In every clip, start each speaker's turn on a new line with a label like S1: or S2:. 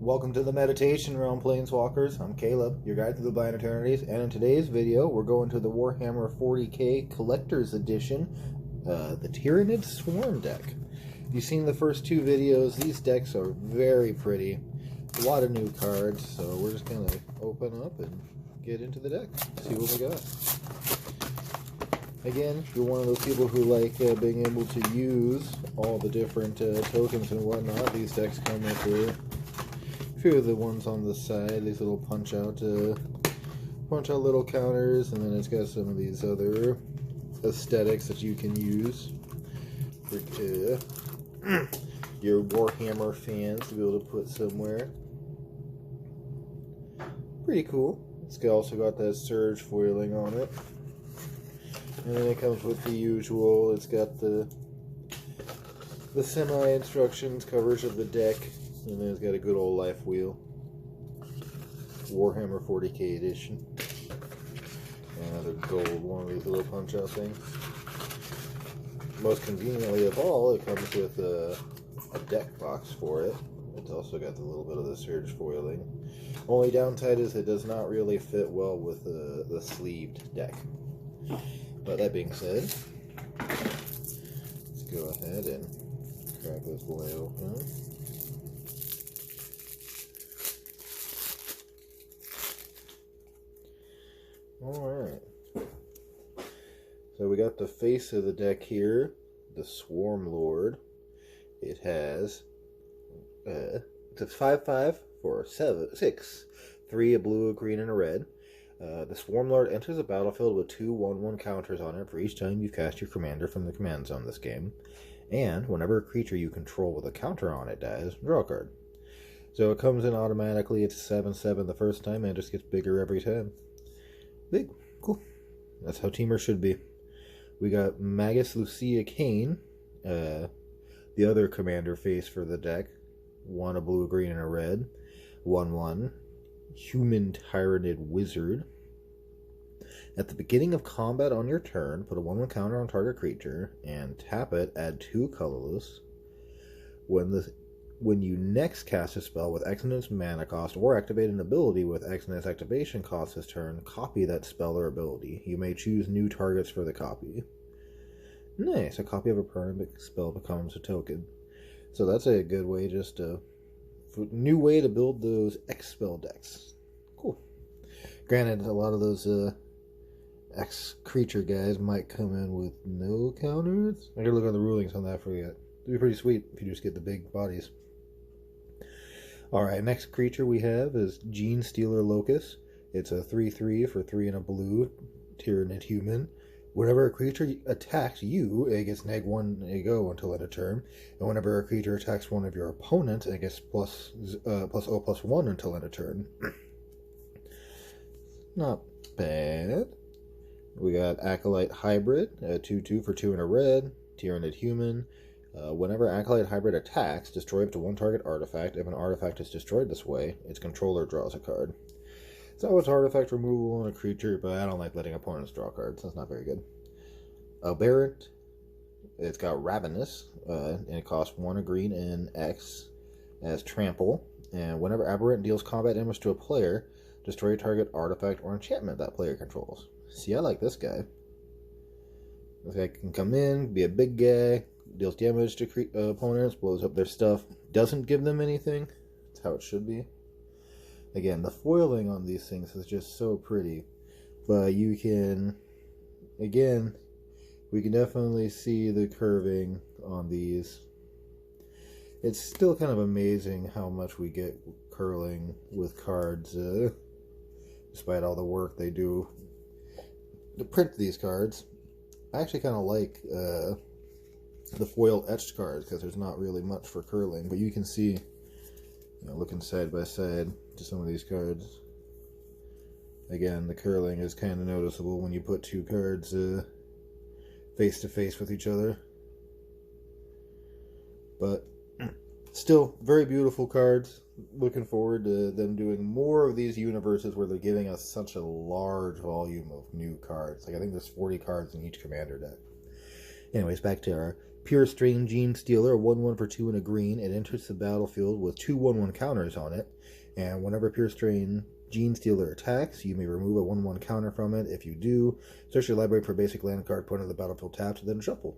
S1: Welcome to the Meditation Realm, Planeswalkers. I'm Caleb, your guide through the Blind Eternities, and in today's video, we're going to the Warhammer 40k Collector's Edition, the Tyranid Swarm deck. If you've seen the first two videos, these decks are very pretty. A lot of new cards, so we're just going to open up and get into the deck, see what we got. Again, if you're one of those people who like being able to use all the different tokens and whatnot, these decks come with a few of the ones on the side, these little punch out little counters, and then it's got some of these other aesthetics that you can use for your Warhammer fans to be able to put somewhere. Pretty cool. It's also got that surge foiling on it. And then it comes with the usual, it's got the semi-instructions coverage of the deck, and then it's got a good old life wheel. Warhammer 40k edition. Another gold one of these little punch-out things. Most conveniently of all, it comes with a deck box for it. It's also got a little bit of the surge foiling. Only downside is it does not really fit well with the sleeved deck. But that being said, let's go ahead and crack this boy open. Alright. So we got the face of the deck here, the Swarm Lord. It has it's a 5/5 for 6, 3 a blue, a green, and a red. The Swarm Lord enters the battlefield with 2 1/1 counters on it for each time you cast your commander from the command zone this game. And whenever a creature you control with a counter on it dies, draw a card. So it comes in automatically, it's 7/7 the first time, and it just gets bigger every time. Big. Cool. That's how teamers should be. We got Magus Lucia Kane, the other commander face for the deck. 1 a blue, a green, and a red. 1/1. Human Tyranid Wizard. At the beginning of combat on your turn, put a 1/1 counter on target creature and tap it, add 2 colorless. When you next cast a spell with X in its mana cost or activate an ability with X in its activation cost this turn, copy that spell or ability. You may choose new targets for the copy. Nice, a copy of a permanent spell becomes a token. So that's a good way, just a new way to build those X spell decks. Cool. Granted, a lot of those X creature guys might come in with no counters. I gotta look on the rulings on that for you. It'd be pretty sweet if you just get the big bodies. Alright, next creature we have is Gene Stealer Locus. It's a 3/3 for 3 and a blue, Tyranid human. Whenever a creature attacks you, it gets -1 ego until end of turn. And whenever a creature attacks one of your opponents, it gets +0/+1 until end of turn. Not bad. We got Acolyte Hybrid, 2/2 for 2 and a red, Tyranid human. Whenever Acolyte Hybrid attacks, destroy up to 1 target artifact. If an artifact is destroyed this way, its controller draws a card. So it's artifact removal on a creature, but I don't like letting opponents draw cards. That's not very good. Aberrant. It's got Ravenous, and it costs 1 a green and X as trample. And whenever Aberrant deals combat damage to a player, destroy a target artifact or enchantment that player controls. See, I like this guy. This guy can come in, be a big guy, deals damage to opponents, blows up their stuff, doesn't give them anything. That's how it should be. Again, the foiling on these things is just so pretty. But you can, again, we can definitely see the curving on these. It's still kind of amazing how much we get curling with cards, despite all the work they do to print these cards. I actually kind of like the foil etched cards because there's not really much for curling, but you can see, looking side by side to some of these cards. Again, the curling is kind of noticeable when you put 2 cards face to face with each other. But still, very beautiful cards. Looking forward to them doing more of these universes where they're giving us such a large volume of new cards. Like, I think there's 40 cards in each commander deck. Anyways, back to our Pure Strain Gene Stealer, 1/1 for 2 and a green. It enters the battlefield with 2 1/1 counters on it. And whenever Pure Strain Gene Stealer attacks, you may remove a 1/1 counter from it. If you do, search your library for a basic land card, put it on the battlefield tapped, then shuffle.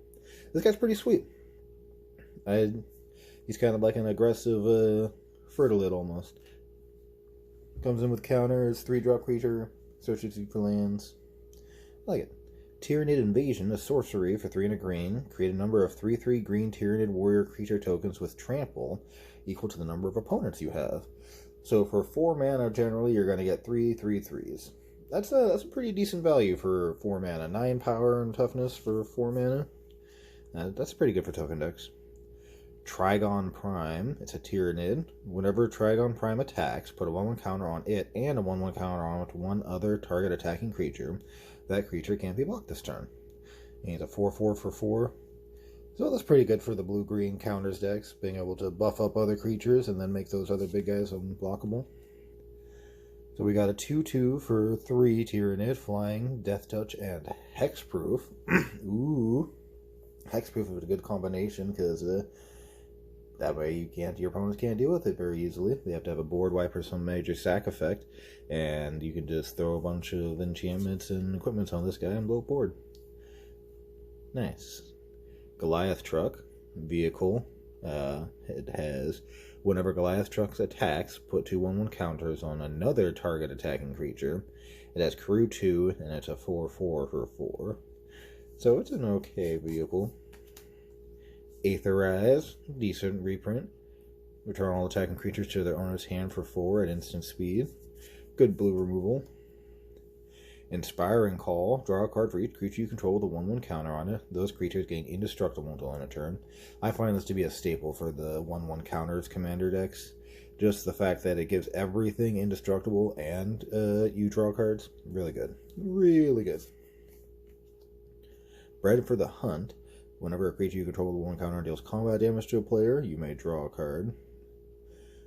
S1: This guy's pretty sweet. He's kind of like an aggressive Fertilid almost. Comes in with counters, 3-drop creature, searches for lands. I like it. Tyranid Invasion, a sorcery for 3 and a green. Create a number of 3/3 green Tyranid warrior creature tokens with trample equal to the number of opponents you have. So for 4 mana, generally, you're going to get 3 3/3s. That's a pretty decent value for 4 mana. 9 power and toughness for 4 mana. That's pretty good for token decks. Trigon Prime. It's a Tyranid. Whenever Trigon Prime attacks, put a 1/1 counter on it and a 1/1 counter on one other target attacking creature. That creature can't be blocked this turn. And he's a 4/4 for 4. So that's pretty good for the blue-green counters decks, being able to buff up other creatures and then make those other big guys unblockable. So we got a 2/2 for 3 Tyranid, flying, Death Touch, and Hexproof. Ooh. Hexproof is a good combination because that way your opponents can't deal with it very easily. They have to have a board wipe or some major sack effect, and you can just throw a bunch of enchantments and equipments on this guy and blow up board. Nice. Goliath Truck vehicle. It has, whenever Goliath Truck attacks, put 2 1/1 counters on another target attacking creature. It has crew 2, and it's a 4/4 for 4. So it's an okay vehicle. Aetherize, decent reprint. Return all attacking creatures to their owner's hand for 4 at instant speed. Good blue removal. Inspiring Call. Draw a card for each creature you control with a 1/1 counter on it. Those creatures gain indestructible until end of turn. I find this to be a staple for the 1/1 counters commander decks. Just the fact that it gives everything indestructible and you draw cards. Really good. Really good. Bred for the Hunt. Whenever a creature you control with 1 counter deals combat damage to a player, you may draw a card.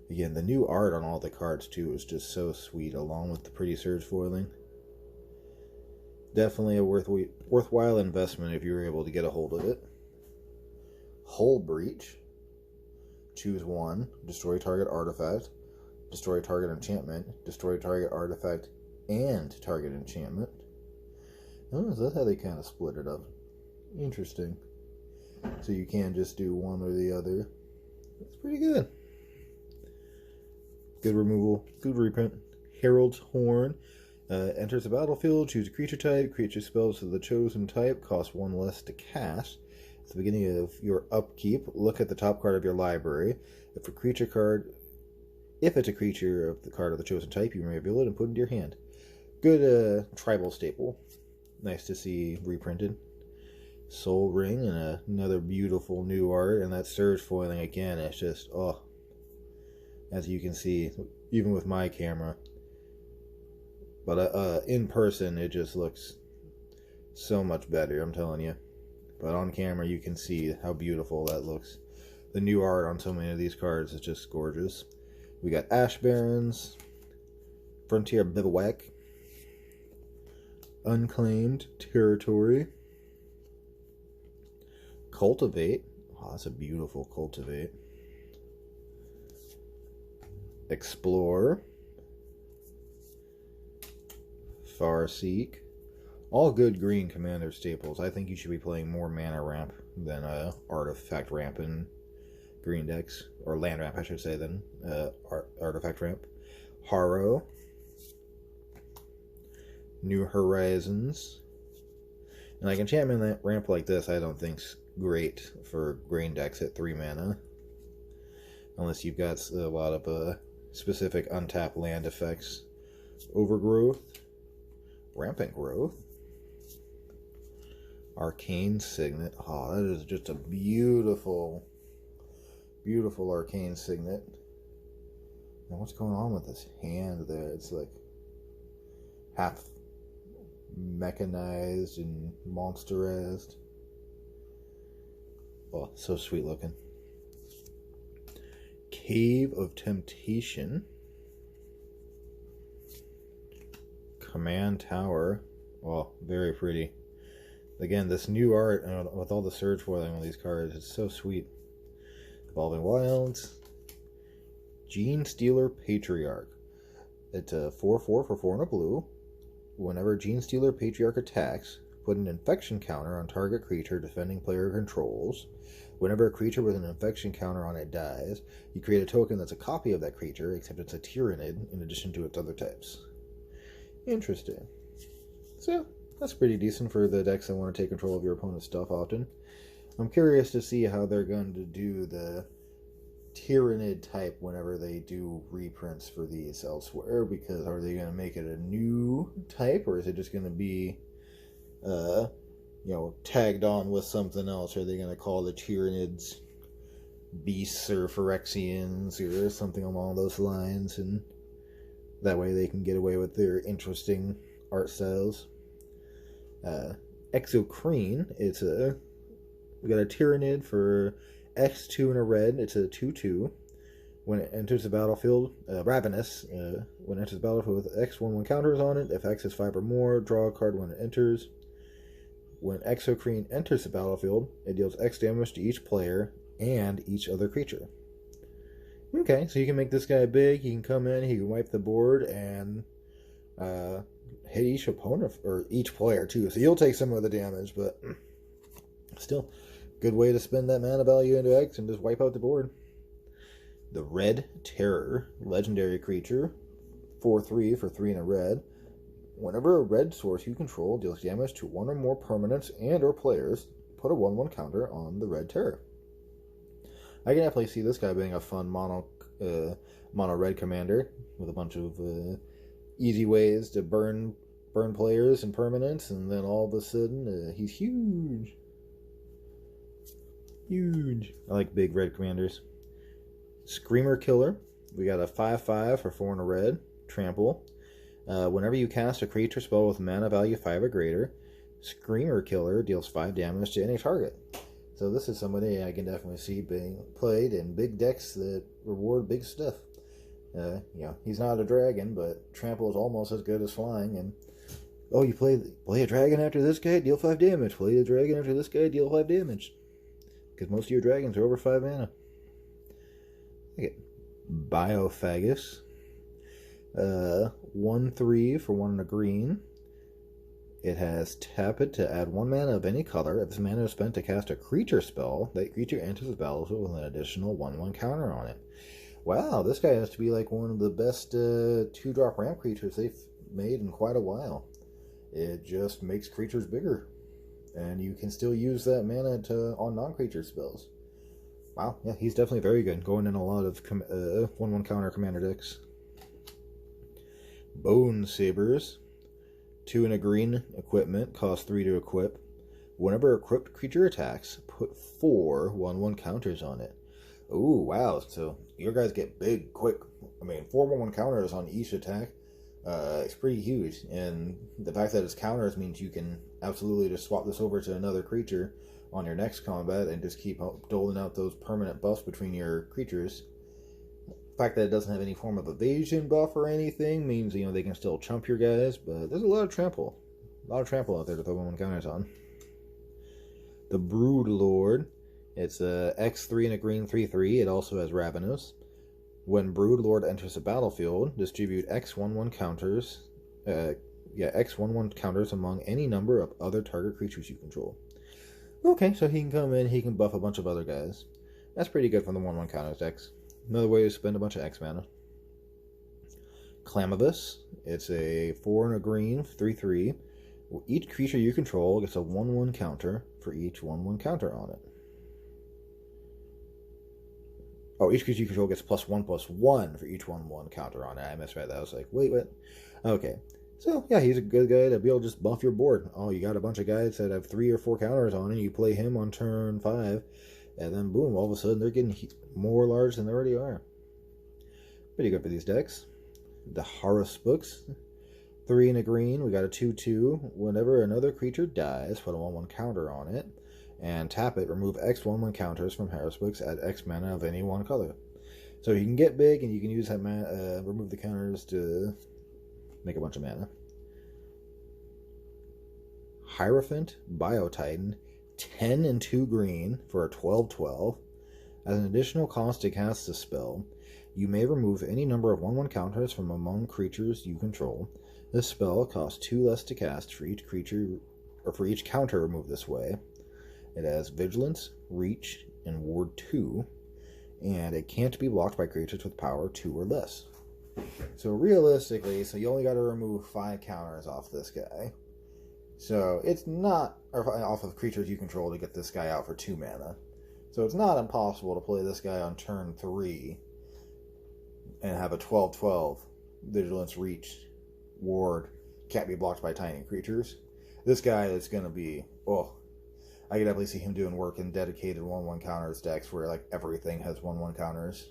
S1: Again, the new art on all the cards, too, is just so sweet, along with the pretty surge foiling. Definitely a worthwhile investment if you were able to get a hold of it. Hull Breach. Choose 1. Destroy target artifact. Destroy target enchantment. Destroy target artifact and target enchantment. Oh, is that how they kind of split it up? Interesting. So you can't just do one or the other. That's pretty good. Good removal. Good reprint. Herald's Horn. Enters the battlefield. Choose a creature type. Creature spells of the chosen type cost 1 less to cast. At the beginning of your upkeep, look at the top card of your library. If it's a creature of the card of the chosen type, you may reveal it and put it into your hand. Good tribal staple. Nice to see reprinted. Soul Ring and another beautiful new art, and that surge foiling again, it's just, oh, as you can see, even with my camera, but in person it just looks so much better, I'm telling you. But on camera you can see how beautiful that looks. The new art on so many of these cards is just gorgeous. We got Ash Barrens, Frontier Bivouac, Unclaimed Territory, Cultivate. Oh, that's a beautiful Cultivate. Explore. Farseek. All good green commander staples. I think you should be playing more mana ramp than artifact ramp in green decks. Or land ramp, I should say, than artifact ramp. Harrow. New Horizons. And like enchantment ramp like this, I don't think's great for green decks at 3 mana. Unless you've got a lot of specific untapped land effects. Overgrowth. Rampant Growth. Arcane Signet. Oh, that is just a beautiful, beautiful Arcane Signet. Now, what's going on with this hand there? It's like half mechanized and monsterized. Oh, so sweet looking. Cave of Temptation. Command Tower. Oh, very pretty. Again, this new art with all the surge foiling on these cards, it's so sweet. Evolving Wilds. Gene Stealer Patriarch. It's a 4/4 for 4 and a blue. Whenever Gene Stealer Patriarch attacks, put an infection counter on target creature defending player controls. Whenever a creature with an infection counter on it dies, you create a token that's a copy of that creature, except it's a Tyranid in addition to its other types. Interesting. So, that's pretty decent for the decks that want to take control of your opponent's stuff often. I'm curious to see how they're going to do the Tyranid type whenever they do reprints for these elsewhere, because are they going to make it a new type, or is it just going to be tagged on with something else? Are they going to call the Tyranids beasts or Phyrexians or something along those lines, and that way they can get away with their interesting art styles? Exocrine, we got a Tyranid for X2 and a red. It's a 2/2. When it enters the battlefield, Ravenous, when it enters the battlefield with X/1/1 counters on it, if X is 5 or more, draw a card when it enters. When Exocrine enters the battlefield, it deals X damage to each player and each other creature. Okay, so you can make this guy big, he can come in, he can wipe the board, and hit each opponent, or each player too, so you'll take some of the damage, but still, good way to spend that mana value into X and just wipe out the board. The Red Terror, legendary creature, 4/3 for 3 and a red. Whenever a red source you control deals damage to one or more permanents and or players, put a 1/1 counter on the Red Terror. I can definitely see this guy being a fun mono red commander with a bunch of easy ways to burn players and permanents, and then all of a sudden he's huge. Huge. I like big red commanders. Screamer Killer. We got a 5/5 for 4 and a red. Trample. Whenever you cast a creature spell with mana value 5 or greater, Screamer Killer deals 5 damage to any target. So this is somebody I can definitely see being played in big decks that reward big stuff. He's not a dragon, but Trample is almost as good as flying. And you play a dragon after this guy, deal 5 damage. Play a dragon after this guy, deal 5 damage. Because most of your dragons are over 5 mana. Okay. Biophagus. 1/3 for 1 and a green. It has tap it to add 1 mana of any color. If this mana is spent to cast a creature spell, that creature enters the battlefield with an additional 1/1 counter on it. Wow, this guy has to be like one of the best 2-drop ramp creatures they've made in quite a while. It just makes creatures bigger. And you can still use that mana on non-creature spells. Wow, yeah, he's definitely very good. Going in a lot of 1/1 counter commander decks. Bone Sabers. 2 and a green equipment. Cost 3 to equip. Whenever a equipped creature attacks, put 4 1/1 counters on it. Ooh, wow. So your guys get big quick. 4 1/1 counters on each attack. It's pretty huge, and the fact that it's counters means you can absolutely just swap this over to another creature on your next combat and just keep doling out those permanent buffs between your creatures. The fact that it doesn't have any form of evasion buff or anything means they can still chump your guys, but there's a lot of trample out there to throw 1/1 counters on. The Brood Lord. It's a X3 and a green 3/3. It also has Ravenous. When Brood Lord enters the battlefield, distribute X 1/1 counters. X 1/1 counters among any number of other target creatures you control. Okay, so he can come in, he can buff a bunch of other guys. That's pretty good from the 1/1 counters decks. Another way to spend a bunch of X mana. Clamavus. It's a 4 and a green 3/3. Each creature you control gets a 1/1 counter for each 1/1 counter on it. Each creature you control gets +1/+1 for each 1/1 counter on it. I misread that. I was like, wait, what? Okay. So, yeah, he's a good guy to be able to just buff your board. You got a bunch of guys that have 3 or 4 counters on it. You play him on turn 5, and then boom, all of a sudden they're getting more large than they already are. Pretty good for these decks. The Horus Books. 3 and a green. We got a 2/2. Whenever another creature dies, put a 1/1 counter on it. And tap it, remove X 1/1 counters from Horus Books, add X mana of any one color. So you can get big, and you can use that mana, remove the counters to make a bunch of mana. Hierophant Biotitan, 10 and 2 green for a 12/12. As an additional cost to cast this spell, you may remove any number of 1/1 counters from among creatures you control. This spell costs 2 less to cast for each creature, or for each counter removed this way. It has Vigilance, Reach, and Ward 2, and it can't be blocked by creatures with power 2 or less. So realistically, you only got to remove 5 counters off this guy. So it's not, or off of creatures you control to get this guy out for 2 mana. So it's not impossible to play this guy on turn 3 and have a 12/12 Vigilance, Reach, Ward, can't be blocked by tiny creatures. This guy is going to be, I could definitely see him doing work in dedicated 1/1 counters decks where like everything has 1/1 counters.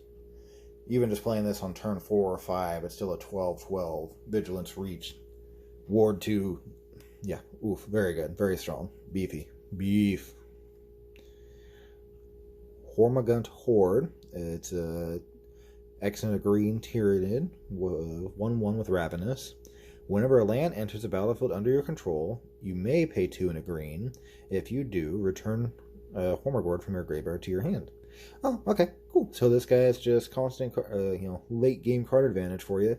S1: Even just playing this on turn 4 or 5, it's still a 12/12 Vigilance, Reach, Ward 2. Yeah, very good, very strong. Beefy. Beef. Hormagaunt Horde. It's a X and a green Tyranid, 1/1 with Ravenous. Whenever a land enters a battlefield under your control, you may pay 2 and a green. If you do, return Hormagaunt from your graveyard to your hand. Oh, okay, cool. So this guy is just constant, late game card advantage for you.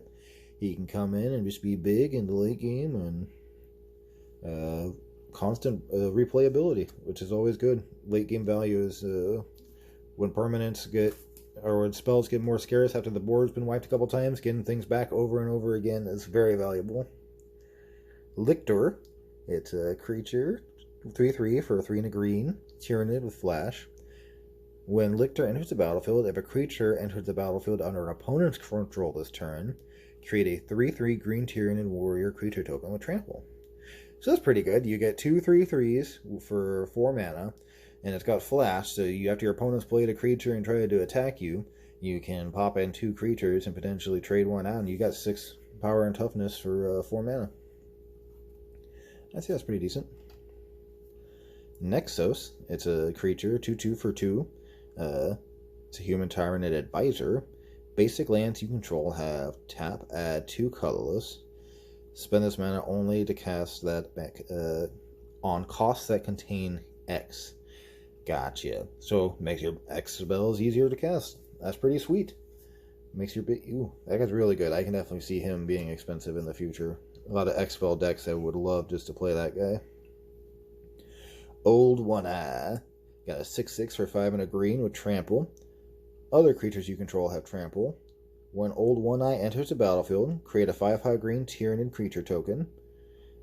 S1: He can come in and just be big in the late game and constant replayability, which is always good. Late game value is when permanents or when spells get more scarce after the board's been wiped a couple times, getting things back over and over again is very valuable. Lictor, it's a creature, 3/3 for a 3 and a green, Tyranid with Flash. When Lictor enters the battlefield, if a creature enters the battlefield under an opponent's control this turn, create a 3/3 green Tyranid warrior creature token with Trample. So that's pretty good. You get 2 3/3s for 4 mana, and it's got Flash, so after your opponent's played a creature and tried to attack you, you can pop in 2 creatures and potentially trade one out, and you got 6 power and toughness for 4 mana. I see that's pretty decent. Nexos, it's a creature, 2/2 for 2. It's a human Tyranid advisor. Basic lands you control have tap, add 2 colorless. Spend this mana only to cast that back on costs that contain X. Gotcha. So makes your X spells easier to cast. That's pretty sweet. Makes your that guy's really good. I can definitely see him being expensive in the future. A lot of X spell decks I would love just to play that guy. Old One Eye. Got a 6/6 for 5 and a green with Trample. Other creatures you control have Trample. When Old One Eye enters the battlefield, create a 5/5 green Tyranid creature token.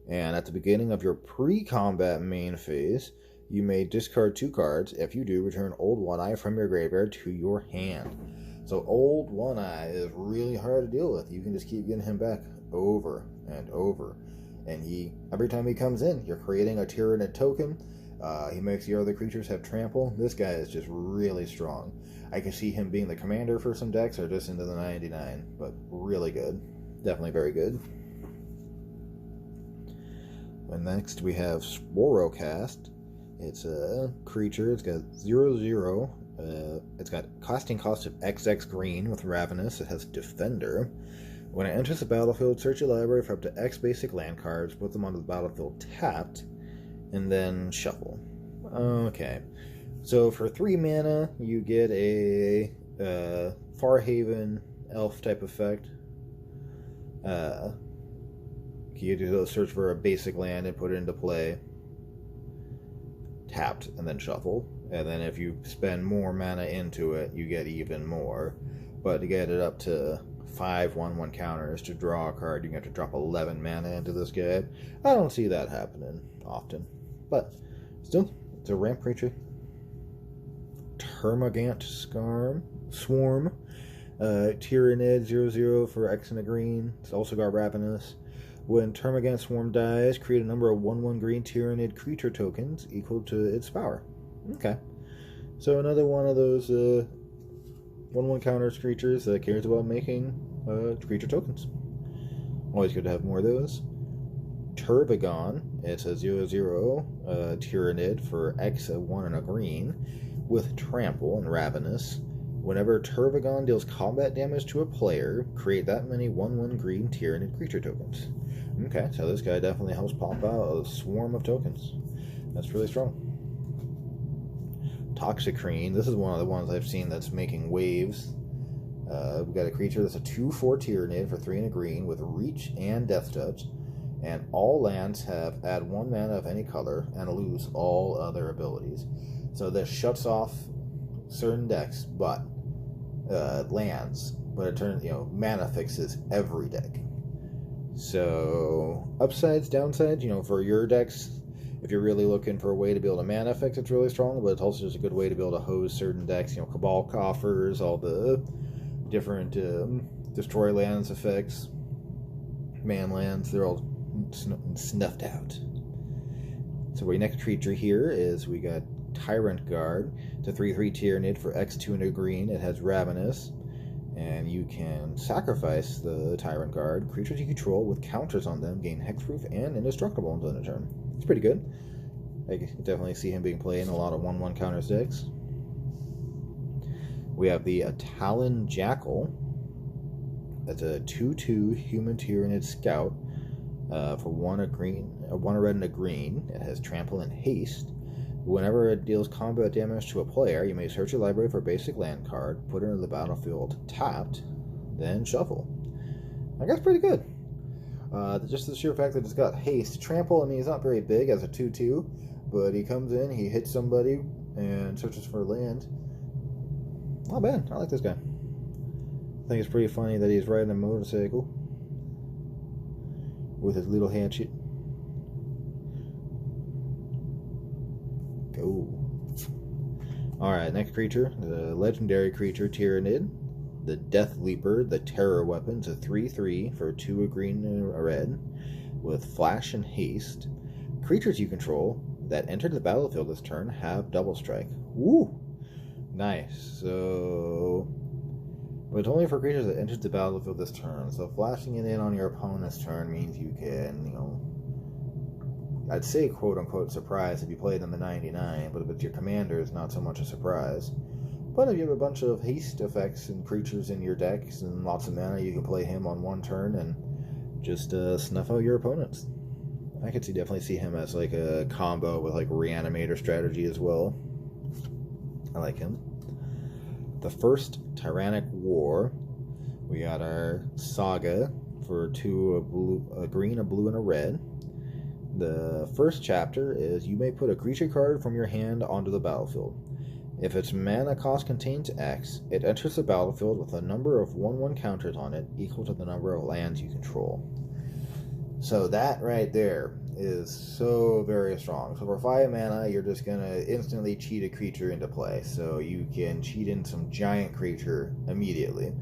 S1: And at the beginning of your pre-combat main phase, you may discard 2 cards. If you do, return Old One Eye from your graveyard to your hand. So Old One Eye is really hard to deal with. You can just keep getting him back over and over. And every time he comes in, you're creating a Tyranid token. He makes your other creatures have Trample. This guy is just really strong. I can see him being the commander for some decks or just into the 99, but really good. Definitely very good. And next we have Sporocast. It's a creature. It's got 0/0. It's got casting cost of XX green with Ravenous. It has Defender. When it enters the battlefield, search your library for up to X basic land cards, put them onto the battlefield tapped, and then shuffle. Okay. So for 3 mana, you get a Farhaven elf type effect. You do search for a basic land and put it into play. Tapped, and then shuffle. And then if you spend more mana into it, you get even more. But to get it up to 5 1/1 counters to draw a card, you have to drop 11 mana into this guy. I don't see that happening often. But still, it's a ramp creature. Termagant Swarm. Tyranid 0/0 for X and a green. It's also got Ravenous. When Termagant Swarm dies, create a number of 1/1 green Tyranid creature tokens equal to its power. Okay. So another one of those 1/1 counters creatures that cares about making creature tokens. Always good to have more of those. Turbigon. It's a 0/0 Tyranid for X, a 1 and a green with Trample and Ravenous. Whenever Turbigon deals combat damage to a player, create that many 1/1 green Tyranid creature tokens. Okay, so this guy definitely helps pop out a swarm of tokens. That's really strong. Toxicrene. This is one of the ones I've seen that's making waves. We've got a creature that's a 2/4 Tyranid for 3 and a green with Reach and Death Touch. And all lands have add 1 mana of any color and lose all other abilities. So this shuts off certain decks, but lands. But it turns, mana fixes every deck. So upsides, downsides, for your decks, if you're really looking for a way to build a mana fix, it's really strong, but it's also just a good way to be able to hose certain decks. Cabal Coffers, all the different destroy lands effects, man lands, they're all snuffed out. So our next creature here is we got Tyrant Guard. It's a 3/3 Tyranid for X2 and a green. It has Ravenous. And you can sacrifice the Tyrant Guard. Creatures you control with counters on them gain hexproof and indestructible until end of turn. It's pretty good. I can definitely see him being played in a lot of 1/1 counters decks. We have the Talon Jackal. That's a 2/2 human Tyranid scout for 1 red and a green. It has trample and haste. Whenever it deals combat damage to a player, you may search your library for a basic land card, put it into the battlefield tapped, then shuffle. I guess pretty good. Just the sheer fact that it's got haste. Trample, he's not very big as a 2/2, but he comes in, he hits somebody, and searches for land. Not bad. I like this guy. I think it's pretty funny that he's riding a motorcycle with his little hatchet. Go. Alright, next creature. The legendary creature, Tyranid. The Death Leaper, the Terror Weapon. It's a 3/3 for 2 a green and a red with Flash and Haste. Creatures you control that enter the battlefield this turn have double strike. Woo! Nice. So... but it's only for creatures that enter the battlefield this turn. So flashing it in on your opponent's turn means you can, I'd say quote-unquote surprise if you play it in the 99, but if it's your commander, it's not so much a surprise. But if you have a bunch of haste effects and creatures in your decks and lots of mana, you can play him on 1 turn and just snuff out your opponents. I could definitely see him as like a combo with like Reanimator strategy as well. I like him. The first Tyrannic War. We got our Saga for 2 a green, a blue, and a red. The first chapter is you may put a creature card from your hand onto the battlefield. If its mana cost contains X, it enters the battlefield with a number of 1/1 counters on it equal to the number of lands you control. So that right there is so very strong. So for 5 mana, you're just going to instantly cheat a creature into play. So you can cheat in some giant creature immediately.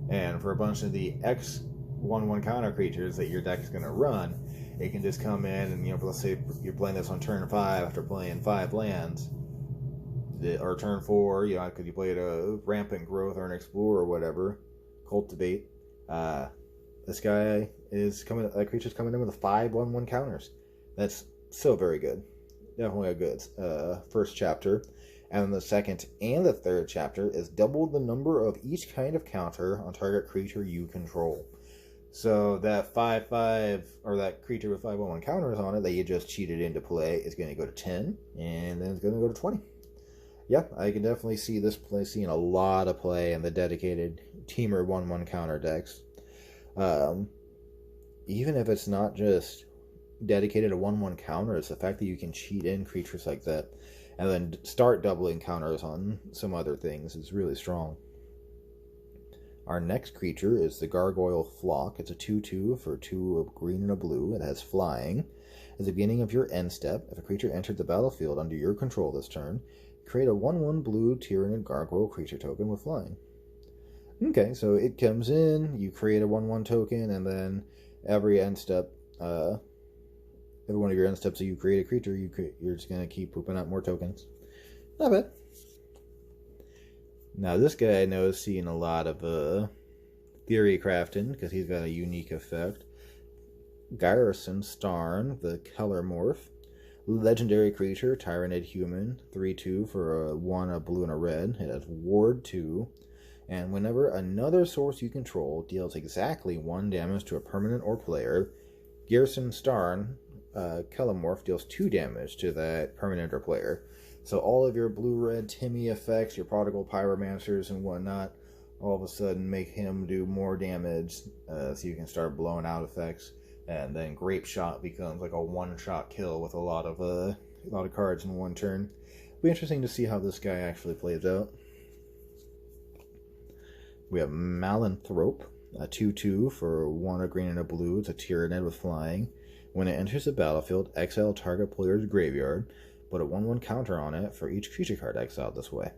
S1: And for a bunch of the X 1/1 counter creatures that your deck is going to run, it can just come in and, let's say you're playing this on turn 5 after playing 5 lands, or turn 4, because you played a Rampant Growth or an Explorer or whatever, Cultivate. This guy that creature's coming in with 5 1/1 counters. That's so very good. Definitely a good first chapter. And then the second and the third chapter is double the number of each kind of counter on target creature you control. So that 5/5, or that creature with 5 1/1 counters on it that you just cheated into play is going to go to 10, and then it's going to go to 20. Yeah, I can definitely see this play seeing a lot of play in the dedicated teamer 1/1 counter decks. Even if it's not just dedicated to 1/1 counters, the fact that you can cheat in creatures like that and then start doubling counters on some other things is really strong. Our next creature is the Gargoyle Flock. It's a 2/2 for 2 of green and a blue. It has flying. At the beginning of your end step, if a creature entered the battlefield under your control this turn, create a 1/1 blue Tyranid Gargoyle creature token with flying. Okay, so it comes in, you create a 1/1 token, and then every end step, every one of your end steps that you create a creature, you're just going to keep pooping out more tokens. Not bad. Now, this guy I know is seeing a lot of theory crafting, because he's got a unique effect. Garrison Starn, the Color Morph. Legendary creature, Tyranid human, 3/2 for a 1, a blue, and a red. It has Ward 2. And whenever another source you control deals exactly 1 damage to a permanent or player, Garrison Starn, Kelemorph deals 2 damage to that permanent or player. So all of your blue-red Timmy effects, your Prodigal Pyromancers and whatnot, all of a sudden make him do more damage, so you can start blowing out effects. And then Grape Shot becomes like a one-shot kill with a lot of cards in one turn. It'll be interesting to see how this guy actually plays out. We have Zoanthrope, a 2/2 for 1 a green and a blue. It's a Tyranid with flying. When it enters the battlefield, exile target player's graveyard. Put a 1/1 counter on it for each creature card exiled this way.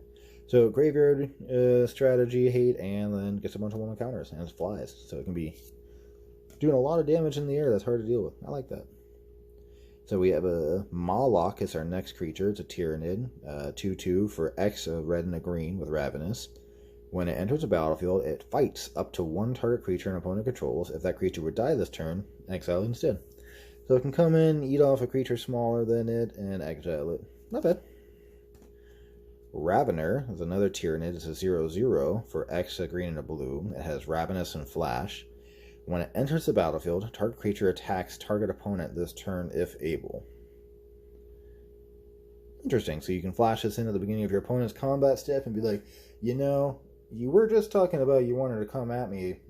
S1: So graveyard strategy, hate, and then gets a bunch of 1/1 counters, and it flies. So it can be doing a lot of damage in the air that's hard to deal with. I like that. So we have a Moloch as our next creature. It's a Tyranid, 2/2 for X, a red and a green with Ravenous. When it enters the battlefield, it fights up to 1 target creature an opponent controls. If that creature would die this turn, exile it instead. So it can come in, eat off a creature smaller than it, and exile it. Not bad. Ravener is another Tyranid. It's a 0/0 for X, a green and a blue. It has Ravenous and Flash. When it enters the battlefield, target creature attacks target opponent this turn if able. Interesting. So you can flash this in at the beginning of your opponent's combat step and be like, you know, you were just talking about you wanted to come at me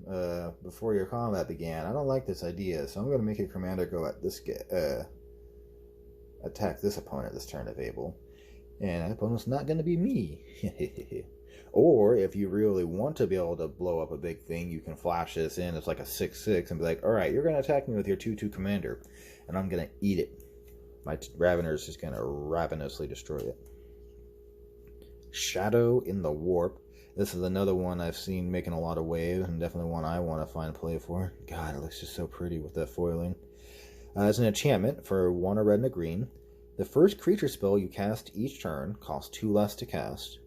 S1: before your combat began. I don't like this idea, so I'm going to make your commander go at this attack this opponent this turn if able. And that opponent's not going to be me. Or if you really want to be able to blow up a big thing, you can flash this in as like a 6/6 and be like, alright, you're going to attack me with your 2/2 commander, and I'm going to eat it. My Ravener is just going to ravenously destroy it. Shadow in the Warp. This is another one I've seen making a lot of waves, and definitely one I want to find play for. God, it looks just so pretty with that foiling. As an enchantment for 1 a red and a green, the first creature spell you cast each turn costs 2 less to cast.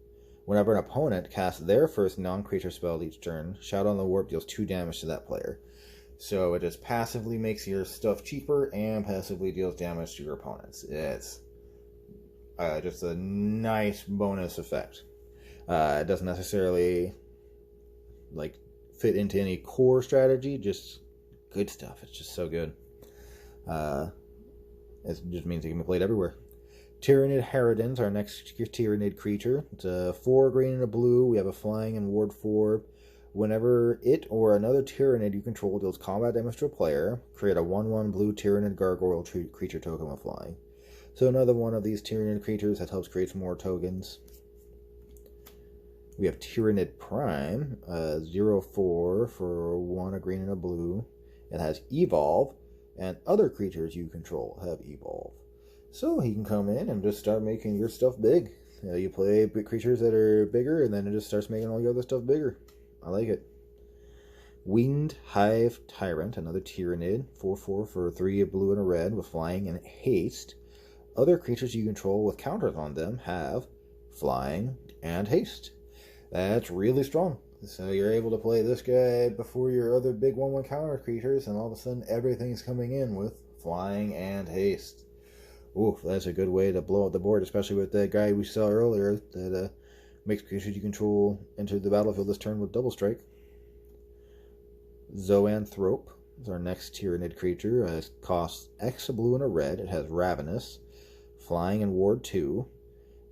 S1: Whenever an opponent casts their first non-creature spell each turn, Shadow in the Warp deals 2 damage to that player. So it just passively makes your stuff cheaper and passively deals damage to your opponents. It's just a nice bonus effect. It doesn't necessarily like fit into any core strategy, just good stuff. It's just so good. It just means it can be played everywhere. Tyranid Harridans, our next Tyranid creature. It's a 4 green and a blue. We have a flying and ward 4. Whenever it or another Tyranid you control deals combat damage to a player, create a 1/1 blue Tyranid Gargoyle creature token with flying. So another one of these Tyranid creatures that helps create some more tokens. We have Tyranid Prime, 0/4 for 1 a green and a blue. It has Evolve, and other creatures you control have Evolve. So he can come in and just start making your stuff big. You play big creatures that are bigger, and then it just starts making all your other stuff bigger. I like it. Winged Hive Tyrant, another Tyranid, 4/4 for 3 a blue and a red with flying and haste. Other creatures you control with counters on them have flying and haste. That's really strong. So you're able to play this guy before your other big 1/1 counter creatures, and all of a sudden everything's coming in with flying and haste. Ooh, that's a good way to blow up the board, especially with that guy we saw earlier that makes creatures you control enter the battlefield this turn with double strike. Zoanthrope is our next Tyranid creature. It costs X a blue and a red. It has Ravenous, flying and ward 2.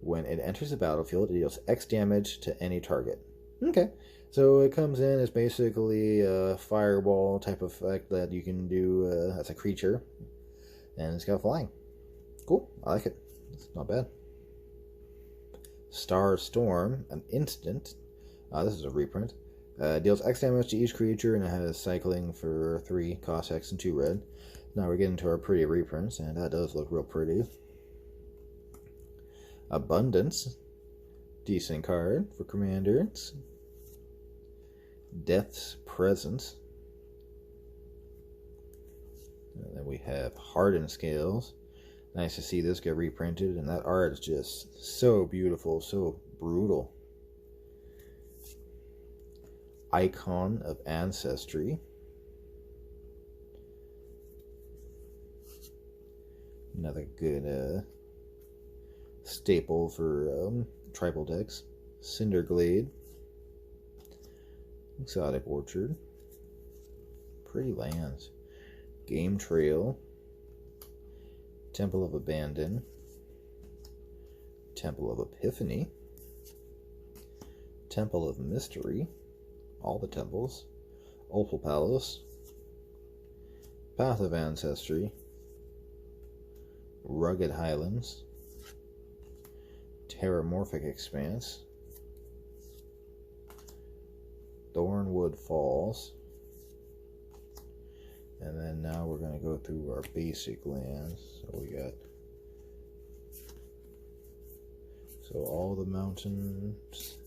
S1: When it enters the battlefield, it deals X damage to any target. Okay, so it comes in as basically a fireball type of effect that you can do as a creature, and it's got flying. Cool, I like it. It's not bad. Star Storm, an instant. This is a reprint. Deals X damage to each creature, and it has cycling for 3, cost X and 2 red. Now we're getting to our pretty reprints, and that does look real pretty. Abundance, decent card for commanders. Death's Presence. And then we have Hardened Scales. Nice to see this get reprinted, and that art is just so beautiful, so brutal. Icon of Ancestry. Another good staple for tribal decks. Cinderglade. Exotic Orchard. Pretty lands. Game Trail, Temple of Abandon, Temple of Epiphany, Temple of Mystery, all the temples, Opal Palace, Path of Ancestry, Rugged Highlands, Terramorphic Expanse, Thornwood Falls, and then now we're going to go through our basic lands. So we got all the mountains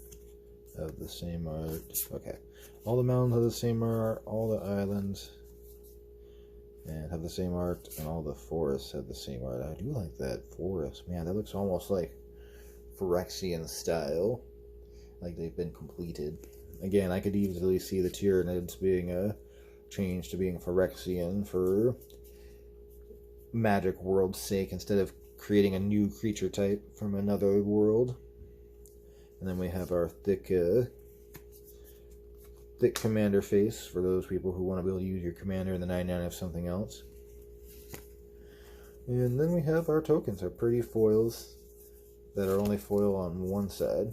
S1: have the same art. Okay, all the mountains have the same art, all the islands and have the same art, and all the forests have the same art. I do like that forest. Man, that looks almost like Phyrexian style, like they've been completed. Again, I could easily see the Tyranids being changed to being Phyrexian for Magic World's sake, instead of creating a new creature type from another world. And then we have our thick commander face for those people who want to be able to use your commander in the 99 of something else. And then we have our tokens, our pretty foils that are only foil on one side.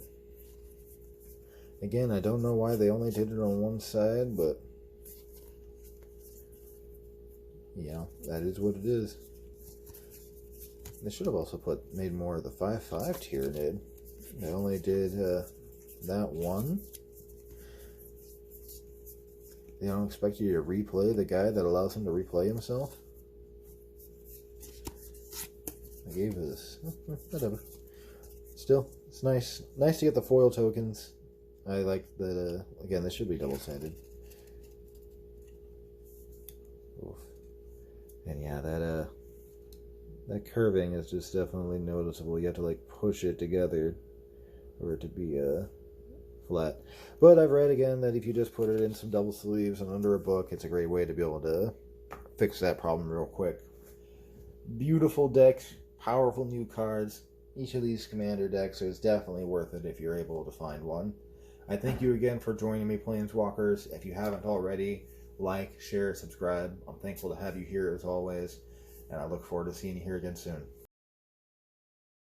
S1: Again, I don't know why they only did it on one side, but yeah, that is what it is. They should have also made more of the 5/5 Tyranid. They only did that one. They don't expect you to replay the guy that allows him to replay himself. I gave this. Whatever. Still, it's nice. Nice to get the foil tokens. I like that. Again, this should be double-sided. Oof. And yeah, that curving is just definitely noticeable. You have to like push it together for it to be flat. But I've read again that if you just put it in some double sleeves and under a book, it's a great way to be able to fix that problem real quick. Beautiful deck, powerful new cards. Each of these commander decks is definitely worth it if you're able to find one. I thank you again for joining me, Planeswalkers. If you haven't already, like, share, subscribe. I'm thankful to have you here as always, and I look forward to seeing you here again soon.